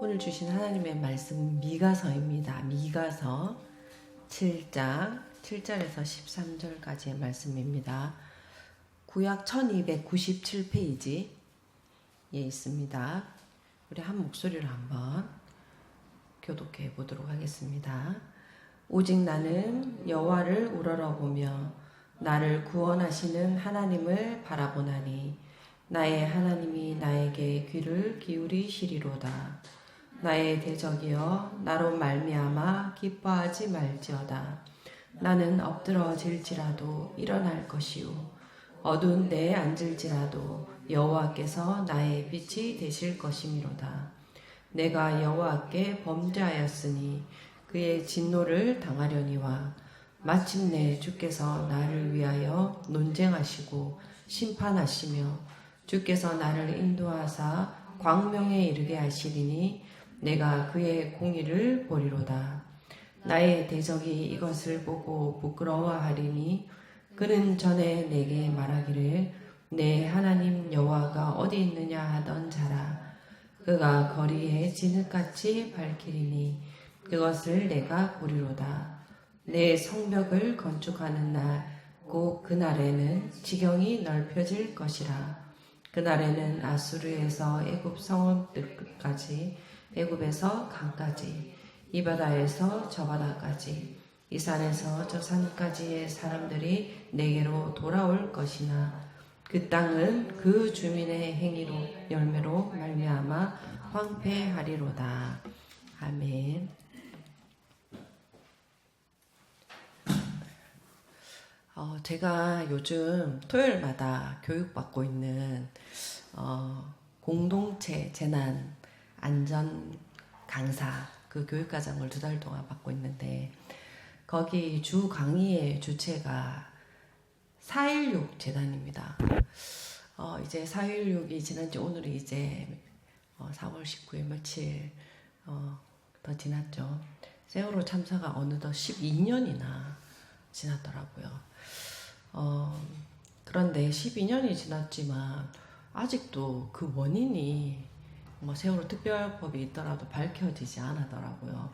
오늘 주신 하나님의 말씀 미가서입니다. 미가서 7장 7절에서 13절까지의 말씀입니다. 구약 1297페이지에 있습니다. 우리 한 목소리로 한번 교독해 보도록 하겠습니다. 오직 나는 여호와를 우러러보며 나를 구원하시는 하나님을 바라보나니 나의 하나님이 나에게 귀를 기울이시리로다. 나의 대적이여 나로 말미암아 기뻐하지 말지어다. 나는 엎드러질지라도 일어날 것이요 어두운 데에 앉을지라도 여호와께서 나의 빛이 되실 것이미로다. 내가 여호와께 범죄하였으니 그의 진노를 당하려니와 마침내 주께서 나를 위하여 논쟁하시고 심판하시며 주께서 나를 인도하사 광명에 이르게 하시리니 내가 그의 공의를 보리로다. 나의 대적이 이것을 보고 부끄러워하리니 그는 전에 내게 말하기를 내 하나님 여호와가 어디 있느냐 하던 자라. 그가 거리에 진흙같이 밝히리니 그것을 내가 보리로다. 내 성벽을 건축하는 날 곧 그날에는 지경이 넓혀질 것이라. 그날에는 아수르에서 애굽 성읍 끝까지 애굽에서 강까지 이 바다에서 저 바다까지 이 산에서 저 산까지의 사람들이 내게로 돌아올 것이나 그 땅은 그 주민의 행위로 열매로 말미암아 황폐하리로다. 아멘. 제가 요즘 토요일마다 교육받고 있는 공동체 재난 안전 강사 그 교육과정을 2달 동안 받고 있는데 거기 주 강의의 주체가 4.16 재단입니다. 이제 4.16이 지난지 오늘이 이제 4월 19일 며칠 더 지났죠. 세월호 참사가 어느덧 12년이나 지났더라고요. 그런데 12년이 지났지만 아직도 그 원인이 세월호 특별법이 있더라도 밝혀지지 않았더라고요.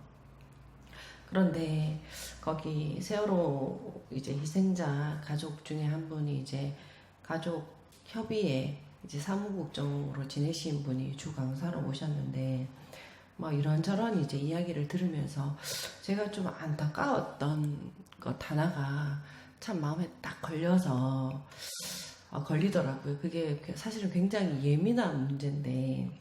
그런데 거기 세월호 이제 희생자 가족 중에 한 분이 이제 가족 협의회 이제 사무국장으로 지내신 분이 주 강사로 오셨는데 이런저런 이제 이야기를 들으면서 제가 좀 안타까웠던 것 하나가 참 마음에 딱 걸려서 걸리더라고요. 그게 사실은 굉장히 예민한 문제인데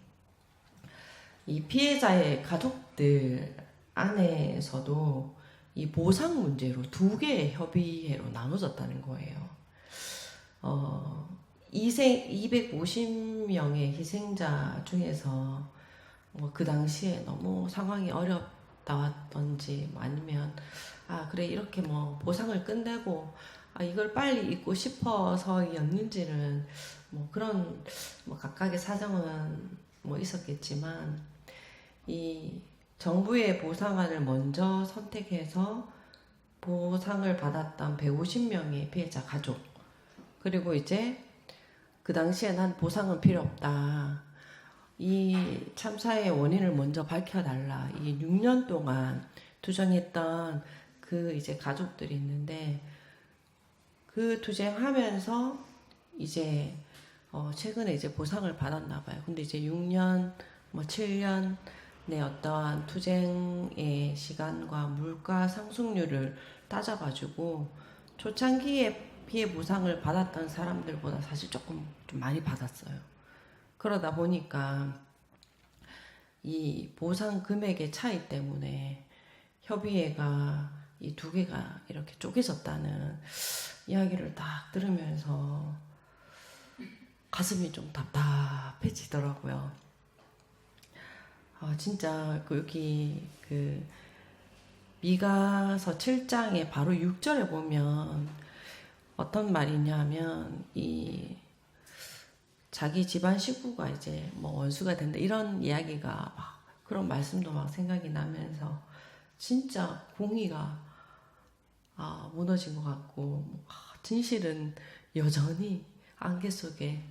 이 피해자의 가족들 안에서도 이 보상 문제로 2개의 협의회로 나눠졌다는 거예요. 250명의 희생자 중에서 그 당시에 너무 상황이 어렵다던지 아니면 그래 이렇게 보상을 끝내고 이걸 빨리 잊고 싶어서였는지는 그런 각각의 사정은 있었겠지만 이 정부의 보상안을 먼저 선택해서 보상을 받았던 150명의 피해자 가족 그리고 이제 그 당시에 난 보상은 필요 없다. 이 참사의 원인을 먼저 밝혀달라. 이 6년 동안 투쟁했던 그 이제 가족들이 있는데 그 투쟁하면서 이제 최근에 이제 보상을 받았나 봐요. 근데 이제 6년 7년의 어떠한 투쟁의 시간과 물가 상승률을 따져가지고 초창기에 피해 보상을 받았던 사람들보다 사실 조금 좀 많이 받았어요. 그러다 보니까 이 보상 금액의 차이 때문에 협의회가 이 2개가 이렇게 쪼개졌다는 이야기를 딱 들으면서 가슴이 좀 답답해지더라고요. 진짜 여기 미가서 7장에 바로 6절에 보면 어떤 말이냐면 이 자기 집안 식구가 이제 원수가 된다 이런 이야기가 그런 말씀도 생각이 나면서 진짜 공의가 무너진 것 같고 진실은 여전히 안개 속에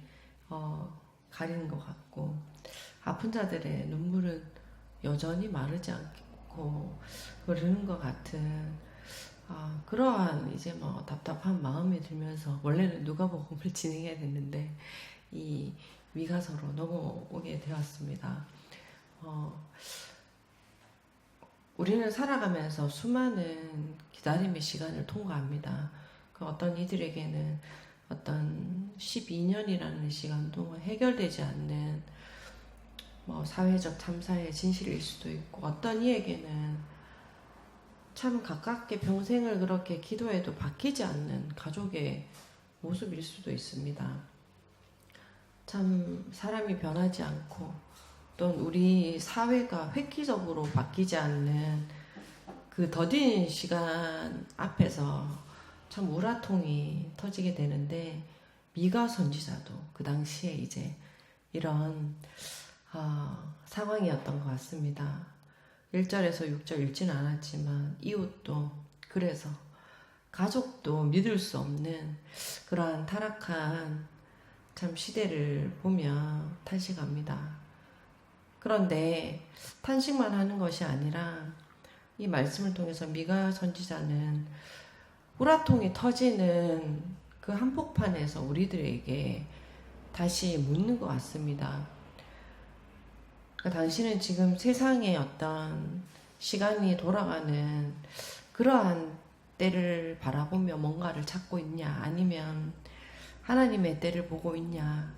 가리는 것 같고 아픈 자들의 눈물은 여전히 마르지 않고 그러는 것 같은 그러한 이제 뭐 답답한 마음이 들면서 원래는 누가복음을 진행해야 됐는데 이 미가서로 넘어오게 되었습니다. 우리는 살아가면서 수많은 기다림의 시간을 통과합니다. 그 어떤 이들에게는 어떤 12년이라는 시간 동안 해결되지 않는 뭐 사회적 참사의 진실일 수도 있고, 어떤 이에게는 참 가깝게 평생을 그렇게 기도해도 바뀌지 않는 가족의 모습일 수도 있습니다. 참 사람이 변하지 않고 또는 우리 사회가 획기적으로 바뀌지 않는 그 더딘 시간 앞에서 참 우라통이 터지게 되는데, 미가 선지자도 그 당시에 이제 이런 상황이었던 것 같습니다. 1절에서 6절 읽지는 않았지만 이웃도, 그래서 가족도 믿을 수 없는 그러한 타락한 참 시대를 보며 탄식합니다. 그런데 탄식만 하는 것이 아니라 이 말씀을 통해서 미가 선지자는 우라통이 터지는 그 한복판에서 우리들에게 다시 묻는 것 같습니다. 그러니까 당신은 지금 세상의 어떤 시간이 돌아가는 그러한 때를 바라보며 뭔가를 찾고 있냐, 아니면 하나님의 때를 보고 있냐,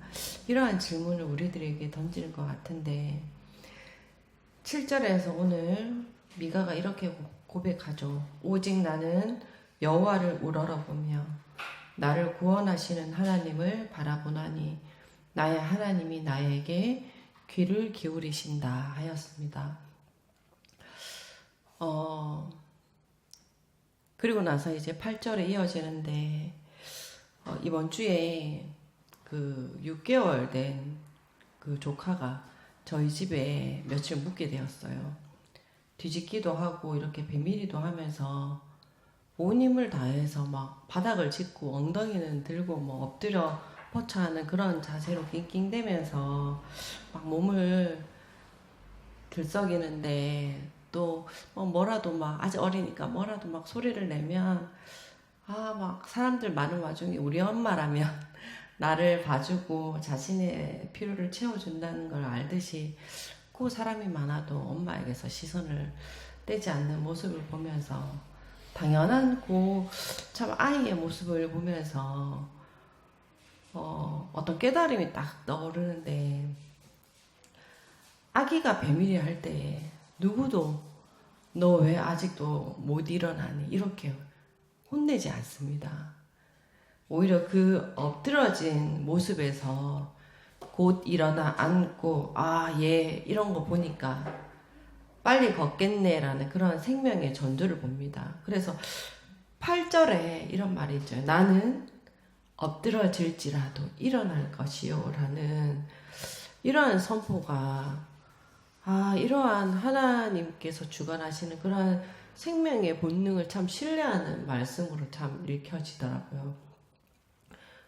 이러한 질문을 우리들에게 던지는 것 같은데, 7절에서 오늘 미가가 이렇게 고백하죠. 오직 나는 여호와를 우러러보며 나를 구원하시는 하나님을 바라보나니 나의 하나님이 나에게 귀를 기울이신다 하였습니다. 그리고 나서 이제 8절에 이어지는데, 이번 주에 그 6개월 된 그 조카가 저희 집에 며칠 묵게 되었어요. 뒤집기도 하고 이렇게 배밀이도 하면서 온 힘을 다해서 막 바닥을 짚고 엉덩이는 들고 뭐 엎드려 뻗쳐하는 그런 자세로 낑낑대면서 막 몸을 들썩이는데, 또 뭐라도 막 아직 어리니까 뭐라도 막 소리를 내면 막 사람들 많은 와중에 우리 엄마라면 나를 봐주고 자신의 필요를 채워준다는 걸 알듯이 그 사람이 많아도 엄마에게서 시선을 떼지 않는 모습을 보면서, 당연한 참 아이의 모습을 보면서 어떤 깨달음이 딱 떠오르는데, 아기가 배밀이 할 때 누구도 너 왜 아직도 못 일어나니 이렇게 혼내지 않습니다. 오히려 그 엎드러진 모습에서 곧 일어나 앉고 얘 이런 거 보니까 빨리 걷겠네라는 그런 생명의 전조를 봅니다. 그래서 8절에 이런 말이 있죠. 나는 엎드러질지라도 일어날 것이요 라는 이러한 선포가 이러한 하나님께서 주관하시는 그러한 생명의 본능을 참 신뢰하는 말씀으로 참 읽혀지더라고요.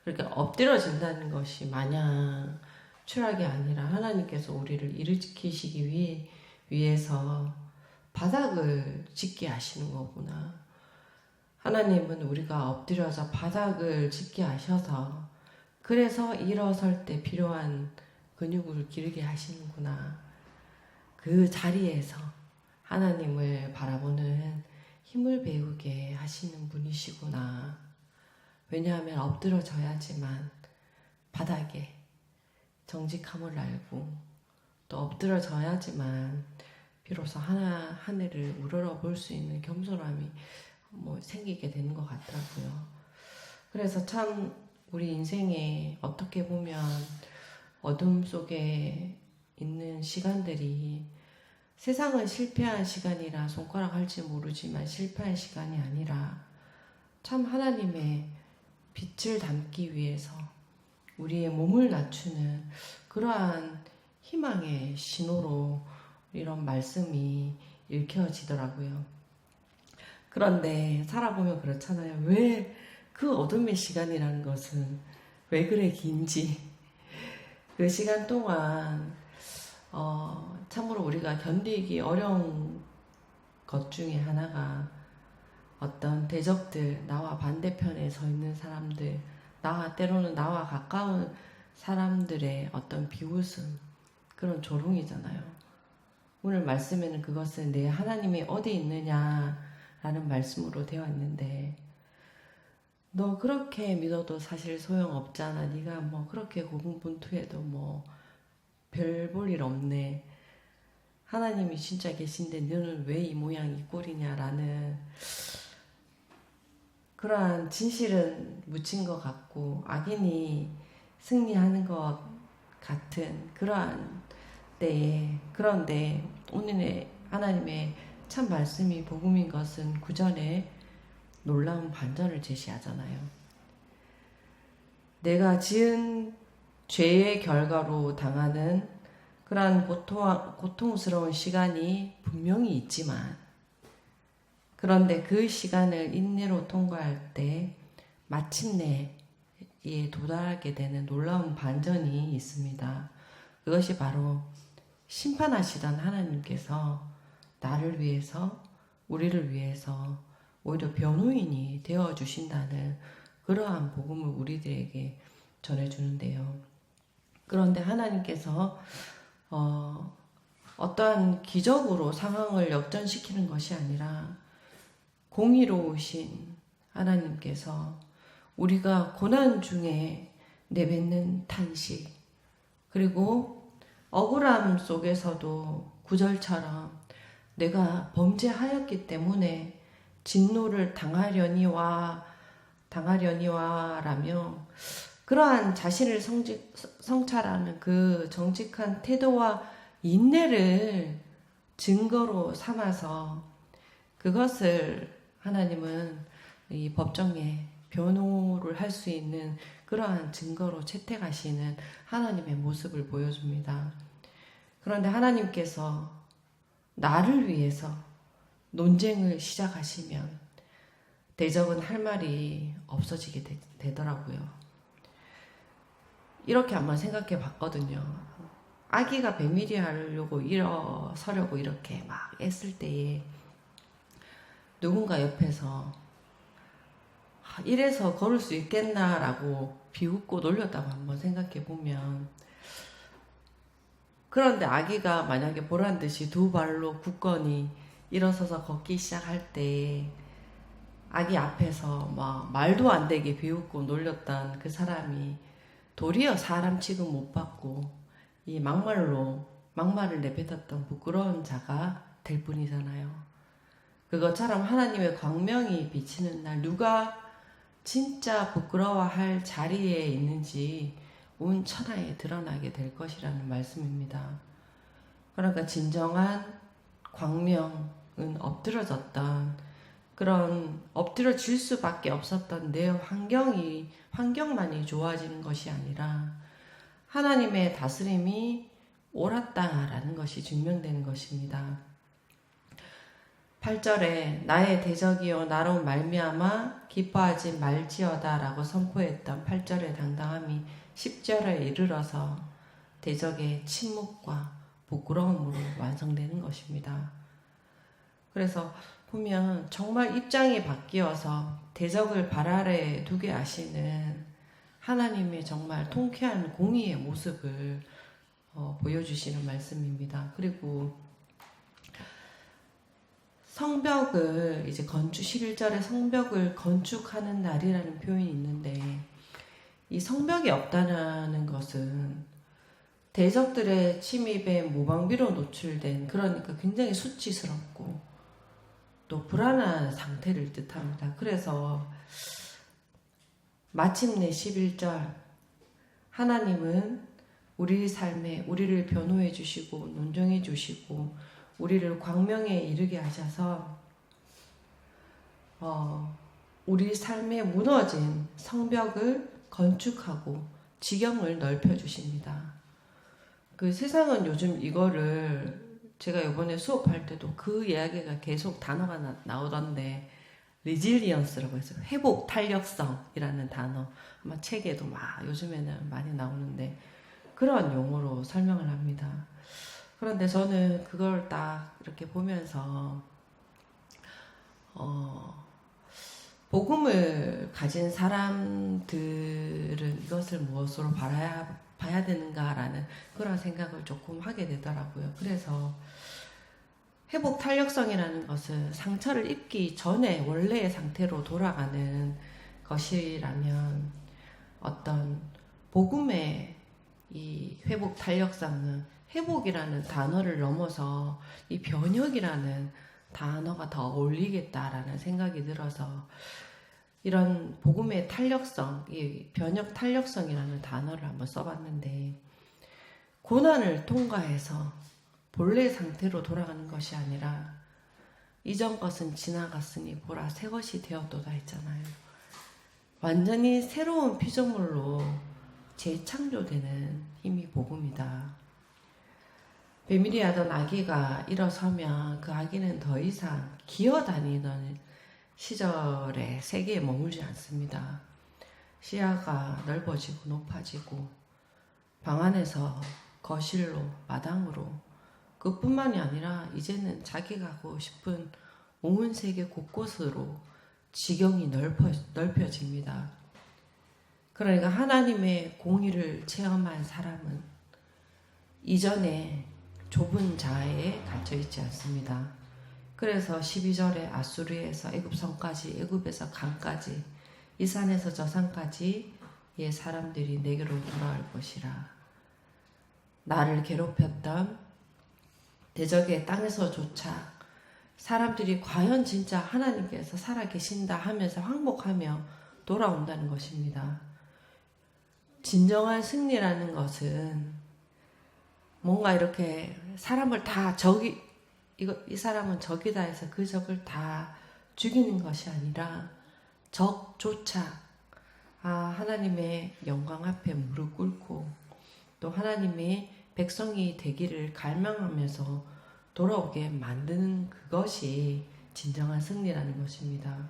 그렇게 엎드려진다는 것이 마냥 추락이 아니라 하나님께서 우리를 일으키시기 위해서 바닥을 짚게 하시는 거구나. 하나님은 우리가 엎드려서 바닥을 짚게 하셔서 그래서 일어설 때 필요한 근육을 기르게 하시는구나. 그 자리에서 하나님을 바라보는 힘을 배우게 하시는 분이시구나. 왜냐하면 엎드러져야지만 바닥에 정직함을 알고, 또 엎드러져야지만 비로소 하늘을 우러러 볼 수 있는 겸손함이 생기게 되는 것 같더라고요. 그래서 참 우리 인생에 어떻게 보면 어둠 속에 있는 시간들이, 세상은 실패한 시간이라 손가락 할지 모르지만 실패한 시간이 아니라 참 하나님의 빛을 담기 위해서 우리의 몸을 낮추는 그러한 희망의 신호로 이런 말씀이 읽혀지더라고요. 그런데 살아보면 그렇잖아요. 왜 그 어둠의 시간이라는 것은 왜 그래 긴지, 그 시간 동안 참으로 우리가 견디기 어려운 것 중에 하나가 어떤 대적들, 나와 반대편에 서 있는 사람들, 때로는 나와 가까운 사람들의 어떤 비웃음, 그런 조롱이잖아요. 오늘 말씀에는 그것은 내 하나님이 어디 있느냐라는 말씀으로 되어 있는데, 너 그렇게 믿어도 사실 소용없잖아. 네가 뭐 그렇게 고군분투해도 뭐 별 볼 일 없네. 하나님이 진짜 계신데 너는 왜 이 모양 이 꼴이냐라는 그러한 진실은 묻힌 것 같고 악인이 승리하는 것 같은 그러한 때에, 그런데 오늘의 하나님의 참 말씀이 복음인 것은 구전에 놀라운 반전을 제시하잖아요. 내가 지은 죄의 결과로 당하는 그러한 고통스러운 시간이 분명히 있지만, 그런데 그 시간을 인내로 통과할 때 마침내 에 도달하게 되는 놀라운 반전이 있습니다. 그것이 바로 심판하시던 하나님께서 나를 위해서, 우리를 위해서 오히려 변호인이 되어 주신다는 그러한 복음을 우리들에게 전해주는데요. 그런데 하나님께서 어떠한 기적으로 상황을 역전시키는 것이 아니라 공의로우신 하나님께서 우리가 고난 중에 내뱉는 탄식, 그리고 억울함 속에서도 구절처럼 내가 범죄하였기 때문에 진노를 당하려니와라며 그러한 자신을 성찰하는 그 정직한 태도와 인내를 증거로 삼아서 그것을 하나님은 이 법정에 변호를 할 수 있는 그러한 증거로 채택하시는 하나님의 모습을 보여줍니다. 그런데 하나님께서 나를 위해서 논쟁을 시작하시면 대적은 할 말이 없어지게 되더라고요. 이렇게 한번 생각해 봤거든요. 아기가 뱀일이 하려고 일어서려고 이렇게 막 애쓸 때에 누군가 옆에서 이래서 걸을 수 있겠나라고 비웃고 놀렸다고 한번 생각해 보면, 그런데 아기가 만약에 보란 듯이 두 발로 굳건히 일어서서 걷기 시작할 때 아기 앞에서 막 말도 안 되게 비웃고 놀렸던 그 사람이 도리어 사람 취급 못 받고 이 막말을 내뱉었던 부끄러운 자가 될 뿐이잖아요. 그것처럼 하나님의 광명이 비치는 날 누가 진짜 부끄러워할 자리에 있는지 온 천하에 드러나게 될 것이라는 말씀입니다. 그러니까 진정한 광명은 엎드러졌던, 그런 엎드러질 수밖에 없었던 내 환경만이 좋아지는 것이 아니라 하나님의 다스림이 옳았다라는 것이 증명되는 것입니다. 8절에 나의 대적이요 나로 말미암아 기뻐하지 말지어다 라고 선포했던 8절의 당당함이 10절에 이르러서 대적의 침묵과 부끄러움으로 완성되는 것입니다. 그래서 보면 정말 입장이 바뀌어서 대적을 발 아래에 두게 하시는 하나님의 정말 통쾌한 공의의 모습을 보여주시는 말씀입니다. 그리고 성벽을 이제 11절에 성벽을 건축하는 날이라는 표현이 있는데, 이 성벽이 없다는 것은 대적들의 침입에 무방비로 노출된, 그러니까 굉장히 수치스럽고 또 불안한 상태를 뜻합니다. 그래서 마침내 11절 하나님은 우리 삶에 우리를 변호해 주시고 논정해 주시고 우리를 광명에 이르게 하셔서 우리 삶에 무너진 성벽을 건축하고 지경을 넓혀 주십니다. 그 세상은 요즘 이거를 제가 이번에 수업할 때도 그 이야기가 계속 단어가 나오던데, 리질리언스라고 해서 회복 탄력성이라는 단어, 아마 책에도 막 요즘에는 많이 나오는데 그런 용어로 설명을 합니다. 그런데 저는 그걸 딱 이렇게 보면서 복음을 가진 사람들은 이것을 무엇으로 봐야 되는가라는 그런 생각을 조금 하게 되더라고요. 그래서 회복 탄력성이라는 것은 상처를 입기 전에 원래의 상태로 돌아가는 것이라면 어떤 복음의 이 회복 탄력성은 회복이라는 단어를 넘어서 이 변혁이라는 단어가 더 어울리겠다라는 생각이 들어서 이런 복음의 탄력성, 이 변혁 탄력성이라는 단어를 한번 써봤는데, 고난을 통과해서 본래 상태로 돌아가는 것이 아니라 이전 것은 지나갔으니 보라 새 것이 되었도다 했잖아요. 완전히 새로운 피조물로 재창조되는 힘이 복음이다. 배밀이 하던 아기가 일어서면 그 아기는 더 이상 기어다니던 시절의 세계에 머물지 않습니다. 시야가 넓어지고 높아지고 방 안에서 거실로 마당으로 그뿐만이 아니라 이제는 자기가 가고 싶은 온 세계 곳곳으로 지경이 넓혀집니다. 그러니까 하나님의 공의를 체험한 사람은 이전에 좁은 자아에 갇혀 있지 않습니다. 그래서 12절에 아수르에서 애굽성까지, 애굽에서 강까지, 이 산에서 저 산까지 예 사람들이 내게로 돌아올 것이라. 나를 괴롭혔던 대적의 땅에서조차 사람들이 과연 진짜 하나님께서 살아계신다 하면서 항복하며 돌아온다는 것입니다. 진정한 승리라는 것은 뭔가 이렇게 사람을 다 이 사람은 적이다 해서 그 적을 다 죽이는 것이 아니라 적조차 하나님의 영광 앞에 무릎 꿇고 또 하나님의 백성이 되기를 갈망하면서 돌아오게 만드는 그것이 진정한 승리라는 것입니다.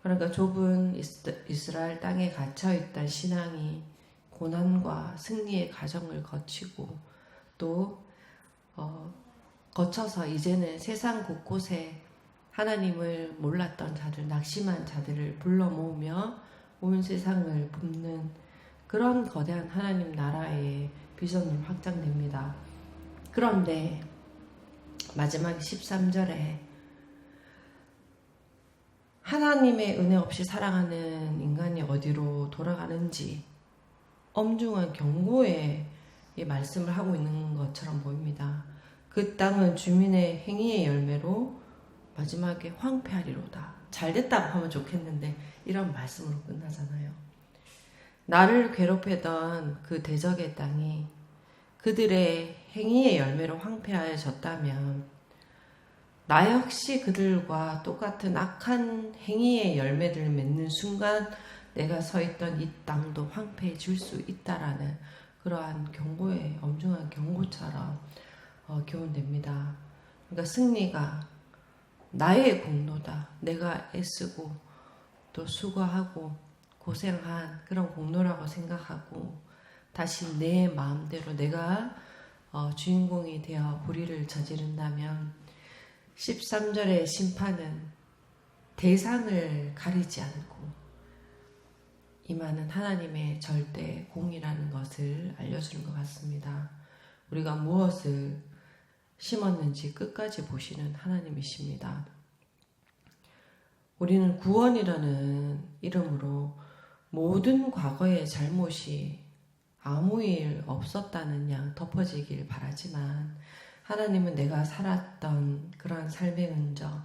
그러니까 좁은 이스라엘 땅에 갇혀있던 신앙이 고난과 승리의 과정을 거치고 또 거쳐서 이제는 세상 곳곳에 하나님을 몰랐던 자들, 낙심한 자들을 불러 모으며 온 세상을 붓는 그런 거대한 하나님 나라의 비전이 확장됩니다. 그런데 마지막 13절에 하나님의 은혜 없이 살아가는 인간이 어디로 돌아가는지 엄중한 경고의 말씀을 하고 있는 것처럼 보입니다. 그 땅은 주민의 행위의 열매로 마지막에 황폐하리로다. 잘됐다고 하면 좋겠는데 이런 말씀으로 끝나잖아요. 나를 괴롭히던 그 대적의 땅이 그들의 행위의 열매로 황폐하여졌다면 나 역시 그들과 똑같은 악한 행위의 열매들을 맺는 순간 내가 서 있던 이 땅도 황폐해질 수 있다라는 그러한 경고의 엄중한 경고처럼 교훈됩니다. 그러니까 승리가 나의 공로다. 내가 애쓰고 또 수고하고 고생한 그런 공로라고 생각하고 다시 내 마음대로 내가 주인공이 되어 불의를 저지른다면 13절의 심판은 대상을 가리지 않고 임하는 하나님의 절대 공이라는 것을 알려주는 것 같습니다. 우리가 무엇을 심었는지 끝까지 보시는 하나님이십니다. 우리는 구원이라는 이름으로 모든 과거의 잘못이 아무 일 없었다는 양 덮어지길 바라지만 하나님은 내가 살았던 그러한 삶의 흔적,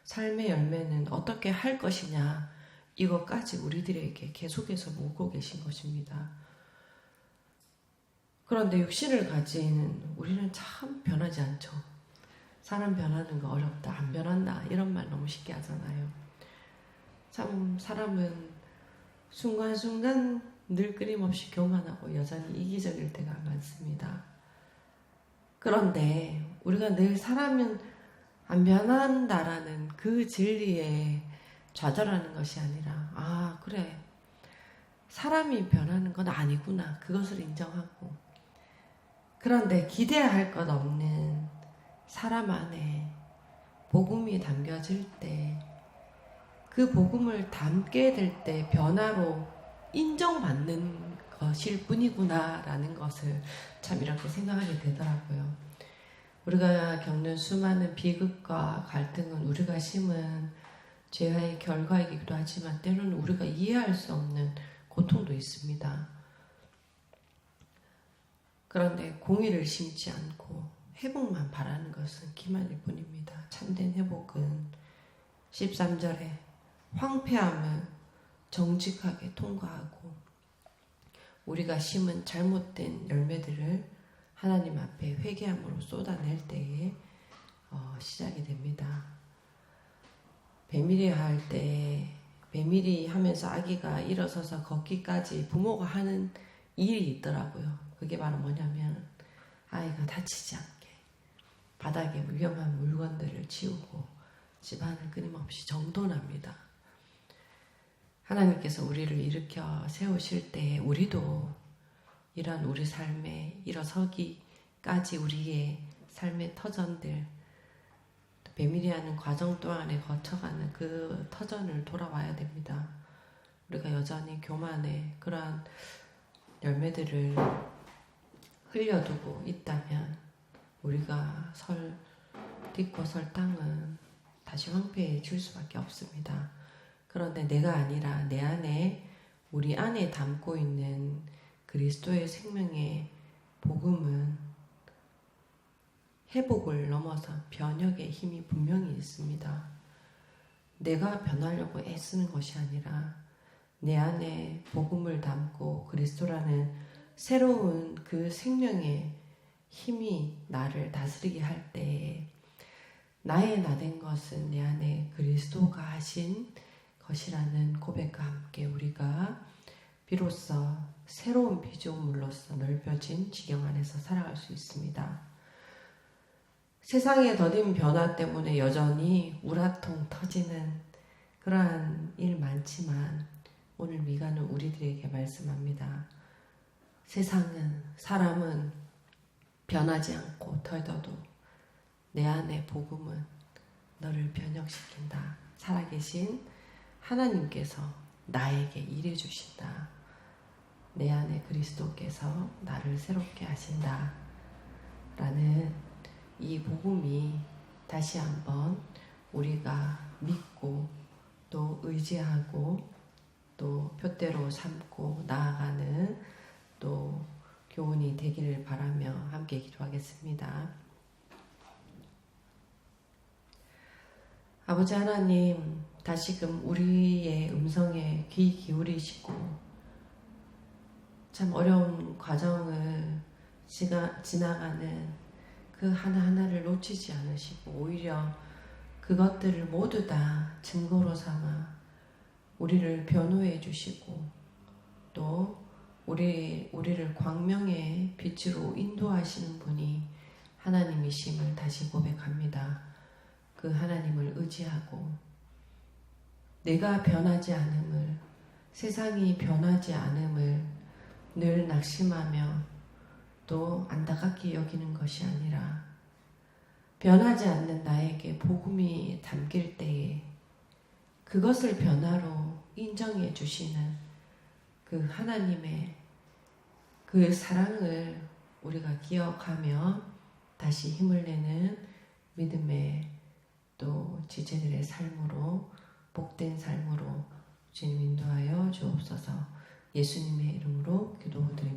삶의 열매는 어떻게 할 것이냐 이것까지 우리들에게 계속해서 묻고 계신 것입니다. 그런데 육신을 가진 우리는 참 변하지 않죠. 사람 변하는 거 어렵다, 안 변한다 이런 말 너무 쉽게 하잖아요. 참 사람은 순간순간 늘 끊임없이 교만하고 여전히 이기적일 때가 많습니다. 그런데 우리가 늘 사람은 안 변한다라는 그 진리에 좌절하는 것이 아니라 그래, 사람이 변하는 건 아니구나 그것을 인정하고 그런데 기대할 것 없는 사람 안에 복음이 담겨질 때, 그 복음을 담게 될 때 변화로 인정받는 것일 뿐이구나라는 것을 참 이렇게 생각하게 되더라고요. 우리가 겪는 수많은 비극과 갈등은 우리가 심은 죄의 결과이기도 하지만 때로는 우리가 이해할 수 없는 고통도 있습니다. 그런데 공의를 심지 않고 회복만 바라는 것은 기만일 뿐입니다. 참된 회복은 13절에 황폐함을 정직하게 통과하고 우리가 심은 잘못된 열매들을 하나님 앞에 회개함으로 쏟아낼 때에 시작이 됩니다. 배밀이 할 때 배밀이 하면서 아기가 일어서서 걷기까지 부모가 하는 일이 있더라고요. 그게 바로 뭐냐면 아이가 다치지 않게 바닥에 위험한 물건들을 치우고 집안을 끊임없이 정돈합니다. 하나님께서 우리를 일으켜 세우실 때 우리도 이런 우리 삶에 일어서기까지 우리의 삶의 터전들, 배밀이 하는 과정 동안에 거쳐가는 그 터전을 돌아와야 됩니다. 우리가 여전히 교만의 그러한 열매들을 흘려두고 있다면 우리가 딛고 설 땅은 다시 황폐해질 수밖에 없습니다. 그런데 내가 아니라 내 안에, 우리 안에 담고 있는 그리스도의 생명의 복음은 회복을 넘어서 변혁의 힘이 분명히 있습니다. 내가 변하려고 애쓰는 것이 아니라 내 안에 복음을 담고 그리스도라는 새로운 그 생명의 힘이 나를 다스리게 할 때 나의 나된 것은 내 안에 그리스도가 하신 것이라는 고백과 함께 우리가 비로소 새로운 피조물로서 넓혀진 지경 안에서 살아갈 수 있습니다. 세상의 더딘 변화 때문에 여전히 우라통 터지는 그러한 일 많지만 오늘 미가는 우리들에게 말씀합니다. 세상은, 사람은 변하지 않고 더뎌도 내 안의 복음은 너를 변혁시킨다. 살아계신 하나님께서 나에게 일해 주신다. 내 안에 그리스도께서 나를 새롭게 하신다. 라는 이 복음이 다시 한번 우리가 믿고 또 의지하고 또 표대로 삼고 나아가는 또 교훈이 되기를 바라며 함께 기도하겠습니다. 아버지 하나님, 다시금 우리의 음성에 귀 기울이시고 참 어려운 과정을 지나가는 그 하나하나를 놓치지 않으시고 오히려 그것들을 모두 다 증거로 삼아 우리를 변호해 주시고 또 우리를 광명의 빛으로 인도하시는 분이 하나님이심을 다시 고백합니다. 그 하나님을 의지하고 내가 변하지 않음을, 세상이 변하지 않음을 늘 낙심하며 또 안타깝게 여기는 것이 아니라 변하지 않는 나에게 복음이 담길 때에 그것을 변화로 인정해 주시는 그 하나님의 그 사랑을 우리가 기억하며 다시 힘을 내는 믿음의 또 지체들의 삶으로, 복된 삶으로 주님 인도하여 주옵소서. 예수님의 이름으로 기도드립니다.